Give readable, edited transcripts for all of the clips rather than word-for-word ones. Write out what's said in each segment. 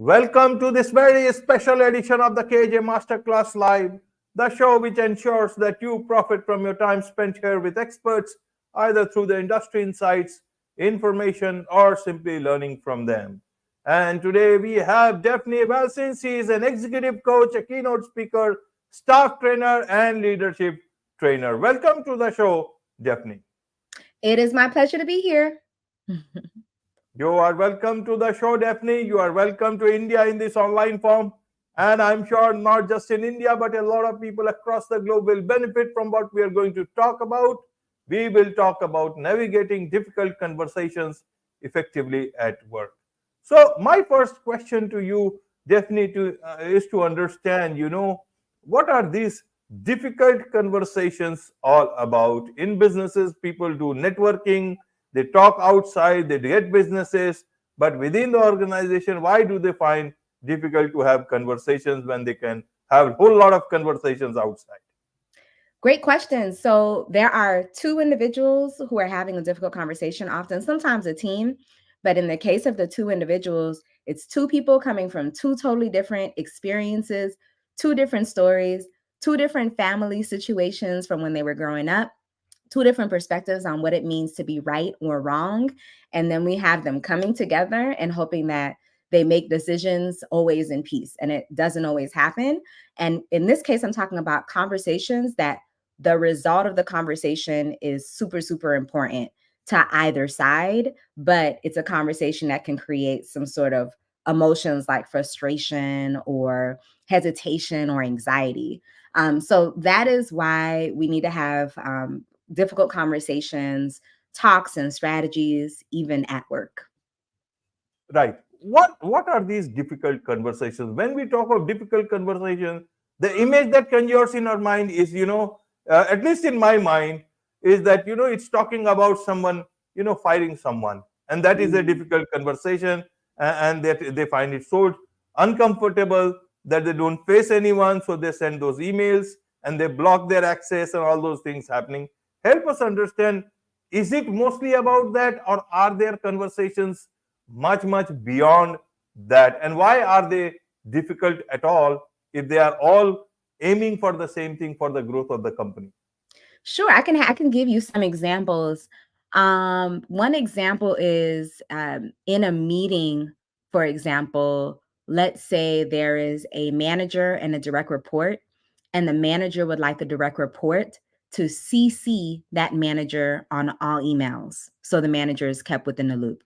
Welcome to this very special edition of the KAJ Masterclass Live, the show which ensures that you profit from your time spent here with experts, either through the industry insights, information, or simply learning from them. And today we have Daphne Valcin. She is an executive coach, a keynote speaker, staff trainer, and leadership trainer. Welcome to the show, Daphne. It is my pleasure to be here. You are welcome to the show, Daphne. You are welcome to India in this online form. And I'm sure not just in India, but a lot of people across the globe will benefit from what we are going to talk about. We will talk about navigating difficult conversations effectively at work. So, my first question to you, Daphne, is to understand, what are these difficult conversations all about? In businesses, people do networking, they talk outside, they get businesses, but within the organization, why do they find difficult to have conversations when they can have a whole lot of conversations outside? Great question. So there are two individuals who are having a difficult conversation, often, sometimes a team. But in the case of the two individuals, it's two people coming from two totally different experiences, two different stories, two different family situations from when they were growing up, two different perspectives on what it means to be right or wrong. And then we have them coming together and hoping that they make decisions always in peace. And it doesn't always happen. And in this case, I'm talking about conversations that the result of the conversation is super, super important to either side, but it's a conversation that can create some sort of emotions like frustration or hesitation or anxiety. So that is why we need to have difficult conversations, talks, and strategies, even at work. Right. What are these difficult conversations? When we talk of difficult conversations, the image that conjures in our mind is, at least in my mind, is that it's talking about someone, firing someone, and that is a difficult conversation, and that they find it so uncomfortable that they don't face anyone, so they send those emails and they block their access and all those things happening. Help us understand, is it mostly about that, or are there conversations much beyond that, and why are they difficult at all if they are all aiming for the same thing, for the growth of the company? Sure, I can give you some examples. One example is in a meeting, for example, let's say there is a manager and a direct report, and the manager would like the direct report to CC that manager on all emails. So the manager is kept within the loop.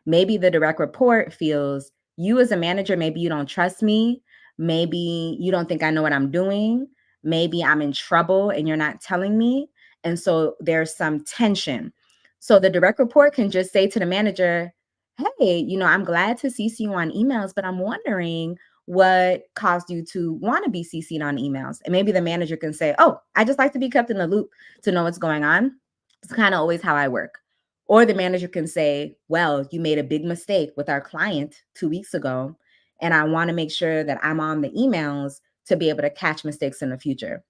Maybe the direct report feels you as a manager, maybe you don't trust me. Maybe you don't think I know what I'm doing. Maybe I'm in trouble and you're not telling me. And so there's some tension. So the direct report can just say to the manager, hey, I'm glad to CC you on emails, but I'm wondering what caused you to want to be CC'd on emails. And maybe the manager can say, oh, I just like to be kept in the loop to know what's going on. It's kind of always how I work. Or the manager can say, well, you made a big mistake with our client 2 weeks ago, and I want to make sure that I'm on the emails to be able to catch mistakes in the future.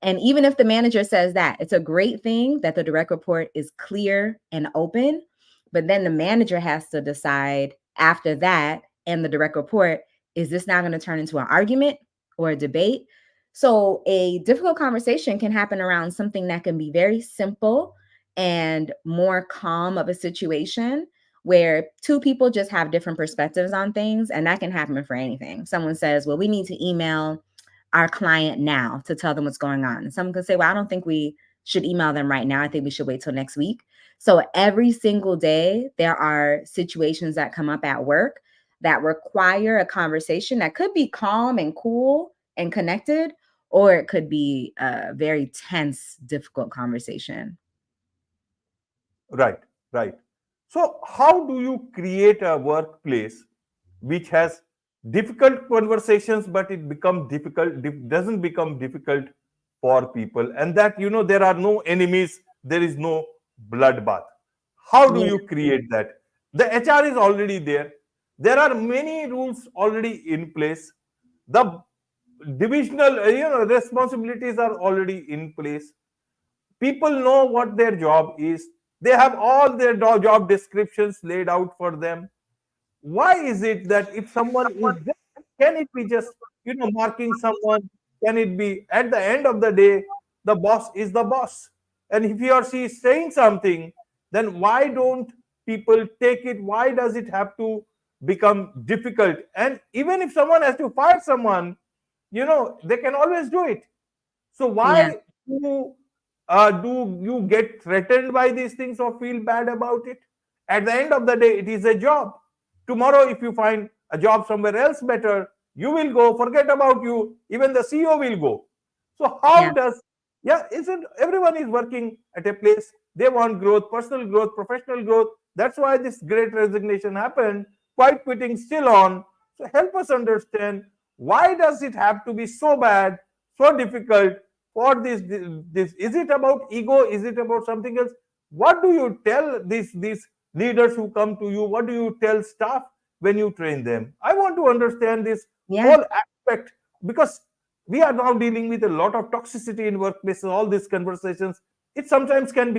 And even if the manager says that, it's a great thing that the direct report is clear and open. But then the manager has to decide after that and the direct report, is this now going to turn into an argument or a debate? So a difficult conversation can happen around something that can be very simple and more calm of a situation where two people just have different perspectives on things. And that can happen for anything. Someone says, well, we need to email our client now to tell them what's going on. And someone could say, well, I don't think we should email them right now. I think we should wait till next week. So every single day, there are situations that come up at work that require a conversation that could be calm and cool and connected, or it could be a very tense, difficult conversation. Right, right. So how do you create a workplace which has difficult conversations, but it becomes difficult, doesn't become difficult for people, and that there are no enemies, there is no bloodbath? How do Yeah. you create that? The HR is already there. There are many rules already in place. The divisional responsibilities are already in place. People know what their job is. They have all their job descriptions laid out for them. Why is it that if someone is just, can it be just, marking someone? Can it be at the end of the day, the boss is the boss? And if he or she is saying something, then why don't people take it? Why does it have to become difficult? And even if someone has to fire someone, they can always do it. So Yeah. why do you get threatened by these things or feel bad about it? At the end of the day, it is a job. Tomorrow, if you find a job somewhere else better, you will go. Forget about you. Even the CEO will go. So how Yeah. does, yeah? Isn't everyone is working at a place? They want growth, personal growth, professional growth. That's why this great resignation happened. Quite quitting still on. So help us understand, why does it have to be so bad, so difficult for this? Is it about ego? Is it about something else? What do you tell these leaders who come to you? What do you tell staff when you train them? I want to understand this Yeah. whole aspect, because we are now dealing with a lot of toxicity in workplaces. All these conversations, it sometimes can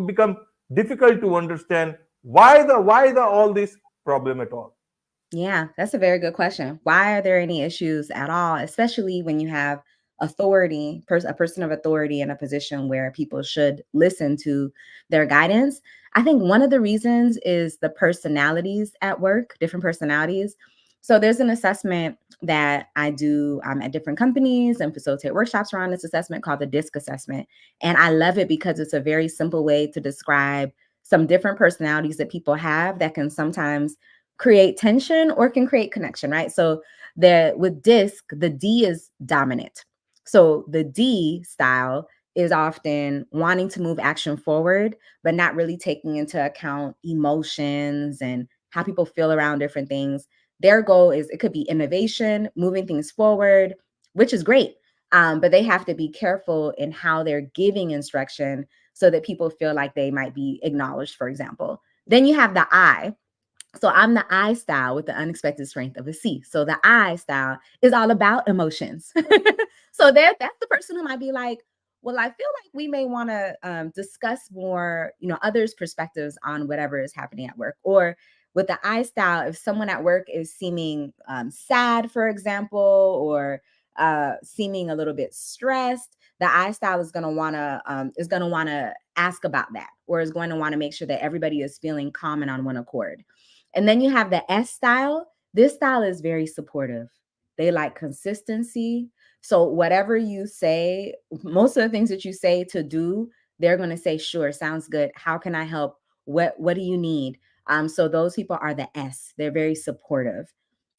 become difficult to understand why the all this problem at all. Yeah, that's a very good question. Why are there any issues at all, especially when you have authority, a person of authority in a position where people should listen to their guidance? I think one of the reasons is the personalities at work, different personalities. So there's an assessment that I do at different companies and facilitate workshops around this assessment called the DISC assessment. And I love it because it's a very simple way to describe some different personalities that people have that can sometimes create tension or can create connection, right? So the with disc, the D is dominant. So the D style is often wanting to move action forward, but not really taking into account emotions and how people feel around different things. Their goal is, it could be innovation, moving things forward, which is great. But they have to be careful in how they're giving instruction so that people feel like they might be acknowledged, for example. Then you have the I. So I'm the I style with the unexpected strength of a C. So the I style is all about emotions. So that's the person who might be like, well, I feel like we may want to discuss more, others' perspectives on whatever is happening at work. Or with the I style, if someone at work is seeming sad, for example, or seeming a little bit stressed, the I style is going to want to ask about that, or is going to want to make sure that everybody is feeling calm and on one accord. And then you have the S style. This style is very supportive. They like consistency. So whatever you say, most of the things that you say to do, they're going to say, "Sure, sounds good. How can I help? What do you need?" So those people are the S. They're very supportive.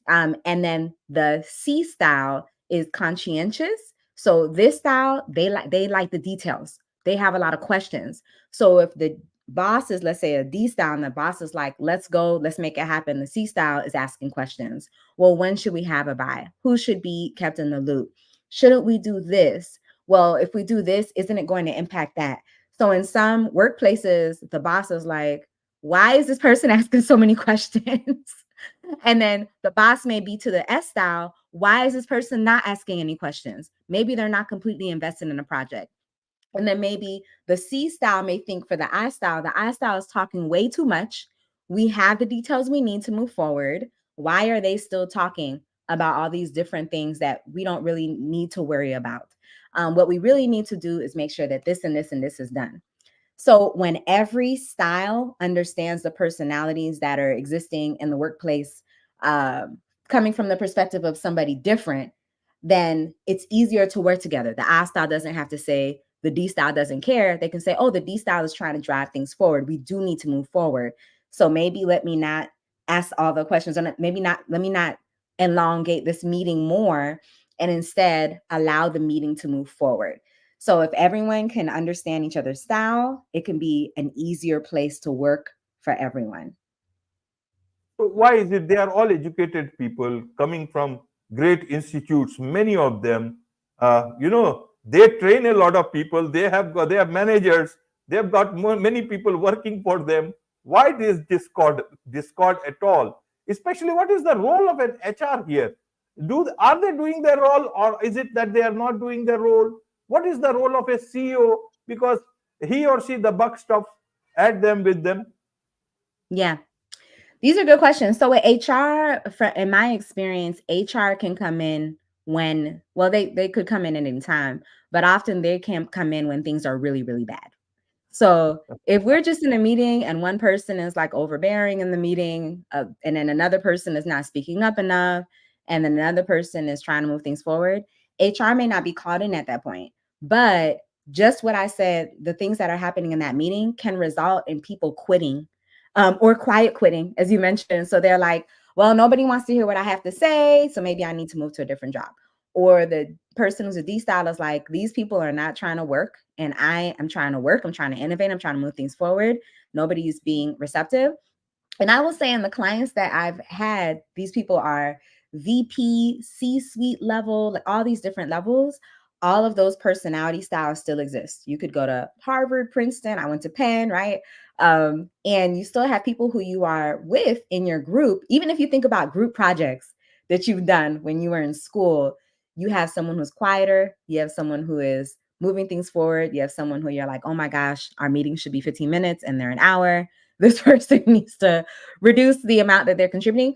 And then the C style is conscientious. So this style, they like the details. They have a lot of questions. So if the boss is, let's say, a D style, and the boss is like, let's go, let's make it happen. The C style is asking questions. Well, when should we have a buy? Who should be kept in the loop? Shouldn't we do this? Well, if we do this, isn't it going to impact that? So in some workplaces, the boss is like, why is this person asking so many questions? And then the boss may be to the S style. Why is this person not asking any questions? Maybe they're not completely invested in a project. And then maybe the C style may think for the I style is talking way too much. We have the details we need to move forward. Why are they still talking about all these different things that we don't really need to worry about? What we really need to do is make sure that this and this and this is done. So when every style understands the personalities that are existing in the workplace, um, coming from the perspective of somebody different, then it's easier to work together. The I style doesn't have to say the D style doesn't care. They can say, oh, the D style is trying to drive things forward. We do need to move forward. So maybe let me not ask all the questions, and maybe not, let me not elongate this meeting more, and instead allow the meeting to move forward. So if everyone can understand each other's style, it can be an easier place to work for everyone. So why is it they are all educated people coming from great institutes? Many of them, they train a lot of people. They have managers. They've got many people working for them. Why this discord at all? Especially, what is the role of an HR here? Are they doing their role, or is it that they are not doing their role? What is the role of a CEO? Because he or she, the buck stops at them with them. Yeah. These are good questions. So with HR, in my experience, HR can come in when, well, they could come in at any time, but often they can come in when things are really, really bad. So if we're just in a meeting and one person is like overbearing in the meeting, and then another person is not speaking up enough, and then another person is trying to move things forward, HR may not be called in at that point. But just what I said, the things that are happening in that meeting can result in people quitting, or quiet quitting, as you mentioned. So they're like, well, nobody wants to hear what I have to say, so maybe I need to move to a different job. Or the person who's a D style is like, these people are not trying to work, and I am trying to work. I'm trying to innovate. I'm trying to move things forward. Nobody's being receptive. And I will say, in the clients that I've had, these people are VP, C-suite level, like all these different levels. All of those personality styles still exist. You could go to Harvard, Princeton. I went to Penn, right? And you still have people who you are with in your group. Even if you think about group projects that you've done when you were in school, you have someone who's quieter. You have someone who is moving things forward. You have someone who you're like, oh my gosh, our meeting should be 15 minutes and they're an hour. This person needs to reduce the amount that they're contributing.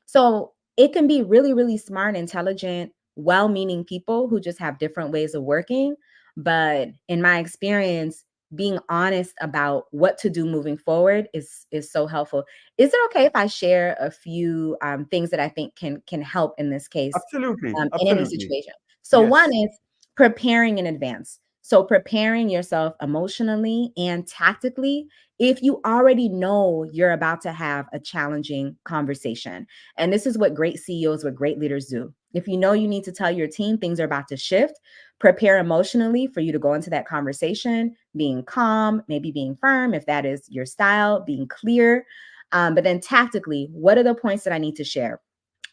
So it can be really, really smart, intelligent, well-meaning people who just have different ways of working. But in my experience, being honest about what to do moving forward is so helpful. Is it okay if I share a few things that I think can help in this case, Absolutely, in any absolutely. situation? So one Yes, is preparing in advance. So preparing yourself emotionally and tactically if you already know you're about to have a challenging conversation. And this is what great CEOs, what great leaders do. If you know you need to tell your team things are about to shift, prepare emotionally for you to go into that conversation, being calm, maybe being firm, if that is your style, being clear. But then tactically, what are the points that I need to share?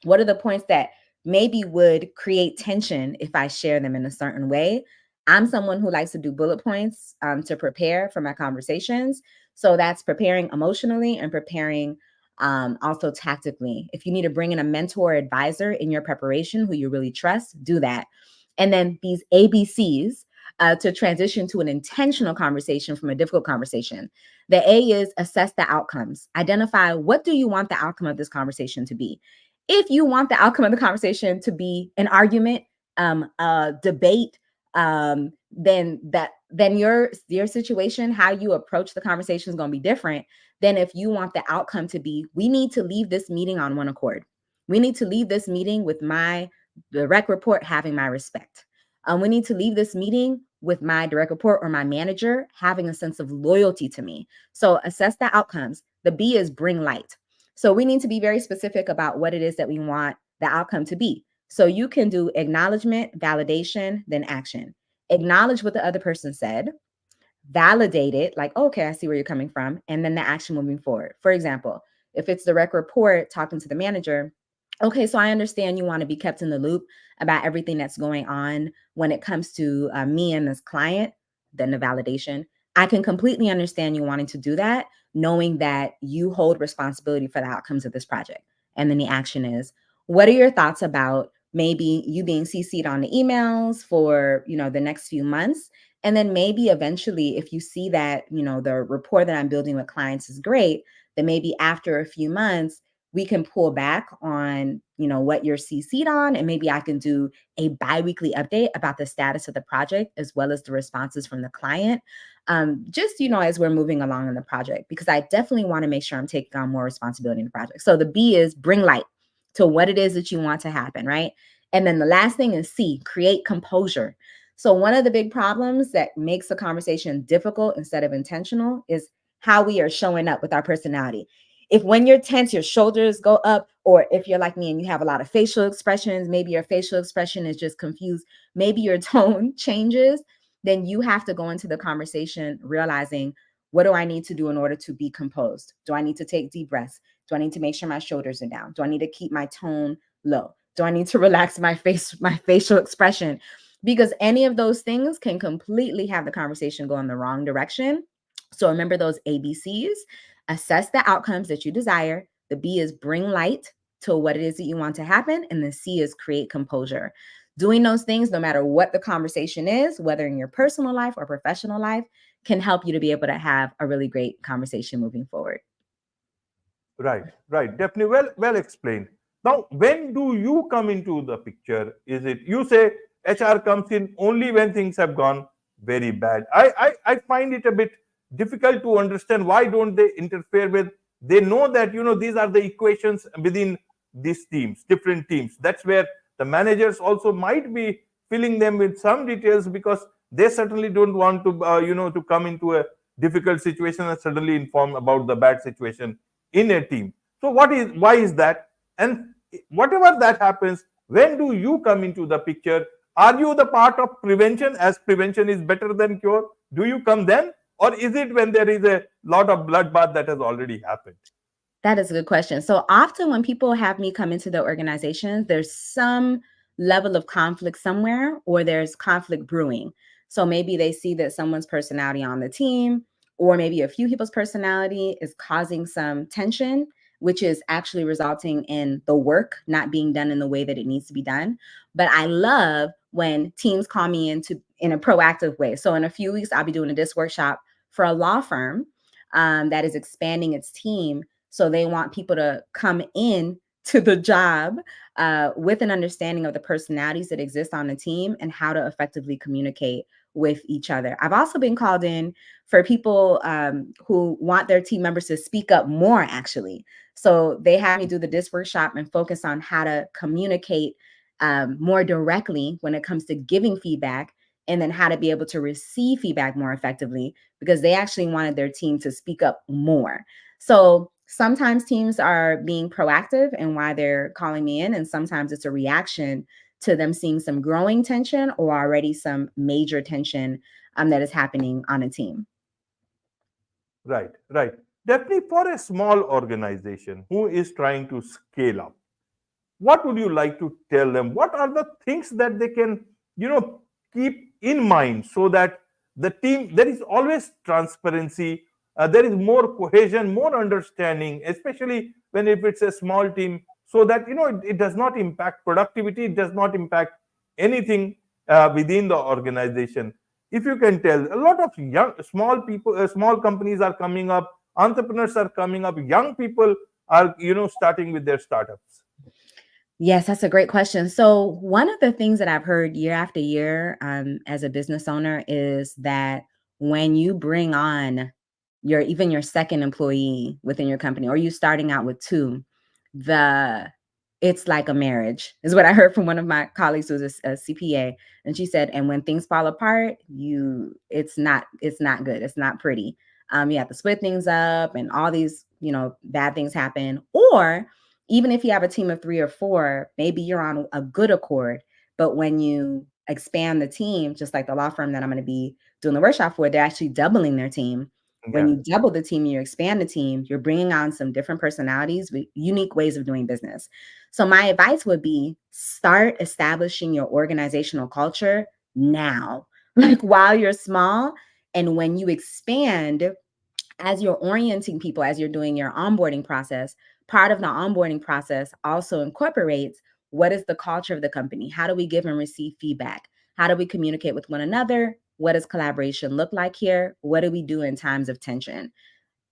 What are the points that maybe would create tension if I share them in a certain way? I'm someone who likes to do bullet points to prepare for my conversations. So that's preparing emotionally and preparing also tactically. If you need to bring in a mentor or advisor in your preparation who you really trust, do that. And then these ABCs to transition to an intentional conversation from a difficult conversation. The A is assess the outcomes. Identify, what do you want the outcome of this conversation to be? If you want the outcome of the conversation to be an argument, a debate, then your situation, how you approach the conversation is going to be different than if you want the outcome to be, we need to leave this meeting on one accord. We need to leave this meeting with my direct report having my respect. We need to leave this meeting with my direct report or my manager having a sense of loyalty to me. So assess the outcomes. The B is bring light. So we need to be very specific about what it is that we want the outcome to be. So you can do acknowledgement, validation, then action. Acknowledge what the other person said, validate it, like, okay, I see where you're coming from, and then the action moving forward. For example, if it's direct report talking to the manager, okay, so I understand you want to be kept in the loop about everything that's going on when it comes to me and this client, then the validation. I can completely understand you wanting to do that, knowing that you hold responsibility for the outcomes of this project. And then the action is, what are your thoughts about maybe you being CC'd on the emails for, the next few months? And then maybe eventually, if you see that, the rapport that I'm building with clients is great, then maybe after a few months, we can pull back on, what you're CC'd on. And maybe I can do a biweekly update about the status of the project as well as the responses from the client. Just, as we're moving along in the project, because I definitely want to make sure I'm taking on more responsibility in the project. So the B is bring light to what it is that you want to happen, right? And then the last thing is C, create composure. So one of the big problems that makes a conversation difficult instead of intentional is how we are showing up with our personality. If when you're tense, your shoulders go up, or if you're like me and you have a lot of facial expressions, maybe your facial expression is just confused, maybe your tone changes, then you have to go into the conversation realizing, what do I need to do in order to be composed? Do I need to take deep breaths? Do I need to make sure my shoulders are down? Do I need to keep my tone low? Do I need to relax my facial expression? Because any of those things can completely have the conversation go in the wrong direction. So remember those ABCs. Assess the outcomes that you desire. The B is bring light to what it is that you want to happen. And the C is create composure. Doing those things, no matter what the conversation is, whether in your personal life or professional life, can help you to be able to have a really great conversation moving forward. Right, right. Definitely well explained. Now, when do you come into the picture? Is it you say HR comes in only when things have gone very bad? I find it a bit difficult to understand why don't they interfere with. They know that these are the equations within these teams, different teams. That's where the managers also might be filling them with some details because they certainly don't want to to come into a difficult situation and suddenly inform about the bad situation in a team. So why is that? And whatever that happens, when do you come into the picture? Are you the part of prevention, as prevention is better than cure? Do you come then, or is it when there is a lot of bloodbath that has already happened? That is a good question. So often when people have me come into the organizations, there's some level of conflict somewhere, or there's conflict brewing. So maybe they see that someone's personality on the team, or maybe a few people's personality is causing some tension, which is actually resulting in the work not being done in the way that it needs to be done. But I love when teams call me in a proactive way. So in a few weeks, I'll be doing a disc workshop for a law firm that is expanding its team, so they want people to come in to the job with an understanding of the personalities that exist on the team and how to effectively communicate with each other. I've also been called in for people who want their team members to speak up more, actually. So they have me do the disc workshop and focus on how to communicate more directly when it comes to giving feedback, and then how to be able to receive feedback more effectively, because they actually wanted their team to speak up more. So sometimes teams are being proactive in why they're calling me in, and sometimes it's a reaction to them seeing some growing tension or already some major tension that is happening on a team. Right, right. Definitely for a small organization who is trying to scale up, what would you like to tell them? What are the things that they can keep in mind so that the team, there is always transparency, there is more cohesion, more understanding, especially when if it's a small team, so that it does not impact productivity, it does not impact anything within the organization. If you can tell, a lot of young small people, small companies are coming up, entrepreneurs are coming up, young people are starting with their startups. Yes, that's a great question. So, one of the things that I've heard year after year as a business owner is that when you bring on even your second employee within your company, or you starting out with two, the it's like a marriage is what I heard from one of my colleagues who's a CPA, and she said, and when things fall apart, it's not good, it's not pretty. You have to split things up, and all these bad things happen. Or even if you have a team of 3 or 4, maybe you're on a good accord, but when you expand the team, just like the law firm that I'm going to be doing the workshop for, they're actually doubling their team. When Yeah. you double the team, you expand the team, you're bringing on some different personalities with unique ways of doing business. So my advice would be start establishing your organizational culture now, like while you're small. And when you expand, as you're orienting people, as you're doing your onboarding process, part of the onboarding process also incorporates what is the culture of the company? How do we give and receive feedback? How do we communicate with one another? What does collaboration look like here? What do we do in times of tension?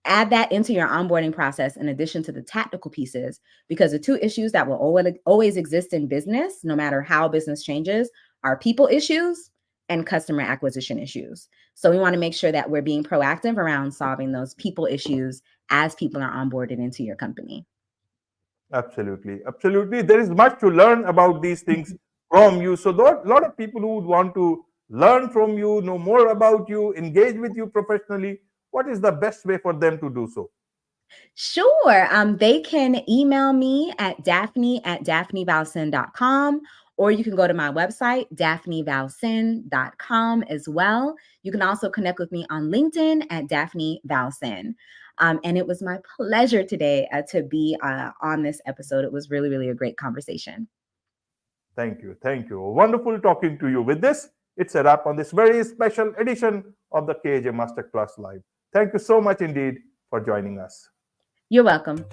Add that into your onboarding process in addition to the tactical pieces, because the two issues that will always exist in business, no matter how business changes, are people issues and customer acquisition issues. So we want to make sure that we're being proactive around solving those people issues as people are onboarded into your company. Absolutely, absolutely. There is much to learn about these things from you. So, a lot of people who would want to learn from you, know more about you, engage with you professionally, what is the best way for them to do so? Sure. They can email me at daphne@daphnevalcin.com, or you can go to my website, daphnevalcin.com as well. You can also connect with me on LinkedIn at Daphne Valcin. And it was my pleasure today to be on this episode. It was really, really a great conversation. Thank you. Thank you. Wonderful talking to you. With this, it's a wrap on this very special edition of the KAJ Masterclass Live. Thank you so much indeed for joining us. You're welcome.